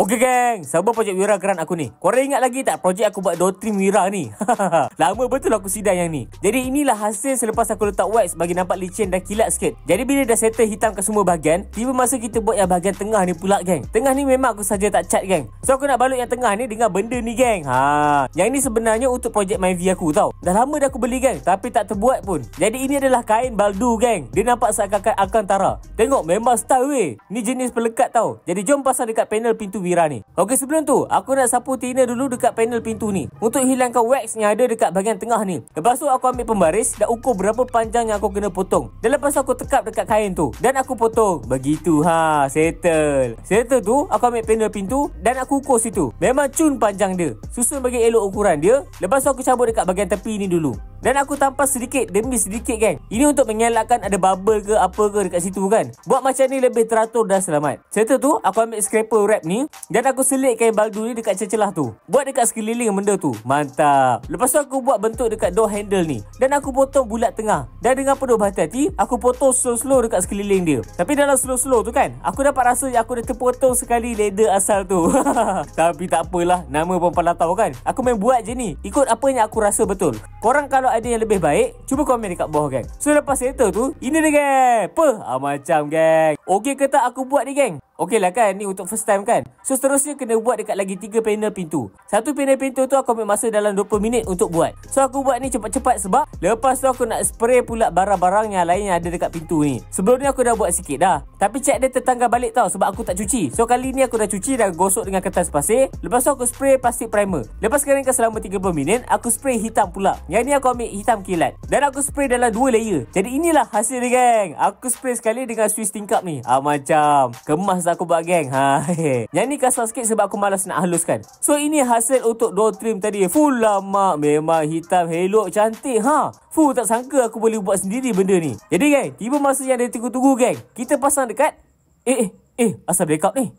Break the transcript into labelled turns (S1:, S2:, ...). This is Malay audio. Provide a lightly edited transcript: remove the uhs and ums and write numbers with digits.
S1: Okey geng, sabar projek Wira Geran aku ni. Korang ingat lagi tak projek aku buat door trim Wira ni? Lama betul aku sidang yang ni. Jadi inilah hasil selepas aku letak wax bagi nampak licin dan kilat sikit. Jadi bila dah settle hitam ke semua bahagian, tiba masa kita buat yang bahagian tengah ni pula geng. Tengah ni memang aku saja tak cat geng. So aku nak balut yang tengah ni dengan benda ni geng. Yang ni sebenarnya untuk projek MyV aku tau. Dah lama dah aku beli geng, tapi tak terbuat pun. Jadi ini adalah kain baldu geng. Dia nampak seakan-akan Alcantara. Tengok memang style weh. Ni jenis pelekat tau. Jadi jom pasang dekat panel pintu Wira ni. Okey, sebelum tu aku nak sapu thinner dulu dekat panel pintu ni untuk hilangkan wax yang ada dekat bahagian tengah ni. Lepas tu aku ambil pembaris dan ukur berapa panjang yang aku kena potong. Dan lepas tu aku tekap dekat kain tu dan aku potong. Begitu settle. Settle tu aku ambil panel pintu dan aku ukur situ. Memang cun panjang dia. Susun bagi elok ukuran dia. Lepas tu aku cabut dekat bahagian tepi ni dulu. Dan aku tampas sedikit demi sedikit geng. Ini untuk mengelakkan ada bubble ke apa ke dekat situ kan. Buat macam ni lebih teratur dan selamat. Setelah tu aku ambil scraper wrap ni dan aku selit kain baldu ni dekat celah tu. Buat dekat sekeliling benda tu. Mantap. Lepas tu aku buat bentuk dekat door handle ni. Dan aku potong bulat tengah. Dan dengan penuh berhati-hati aku potong slow-slow dekat sekeliling dia. Tapi dalam slow-slow tu kan, aku dapat rasa yang aku dah terpotong sekali leather asal tu. Tapi tak apalah, nama pun pala tahu kan. Aku main buat je ni, ikut apa yang aku rasa betul. Korang kalau ada yang lebih baik, cuba komen dekat bawah geng. So lepas settle tu, ini dia geng. Macam geng. Okey ke tak aku buat ni geng? Okey lah kan, ni untuk first time kan. So seterusnya kena buat dekat lagi 3 panel pintu. Satu panel pintu tu aku ambil masa dalam 20 minit untuk buat. So aku buat ni cepat-cepat sebab lepas tu aku nak spray pula barang-barang yang lain yang ada dekat pintu ni. Sebelum ni aku dah buat sikit dah, tapi cat dia tertanggal balik tau sebab aku tak cuci. So kali ni aku dah cuci dan gosok dengan kertas pasir. Lepas tu aku spray plastik primer. Lepas keringkan selama 30 minit, aku spray hitam pula. Yang ni aku ambil hitam kilat. Dan aku spray dalam 2 layer. Jadi inilah hasil dia geng. Aku spray sekali dengan Swiss tingkap ni. Macam kemas aku buat geng. Yang ni kasar sikit sebab aku malas nak haluskan. So ini hasil untuk door trim tadi. Full lama. Memang hitam elok cantik tak sangka aku boleh buat sendiri benda ni. Jadi geng, tiba masa yang dia tunggu-tunggu geng. Kita pasang dekat asal blackout ni.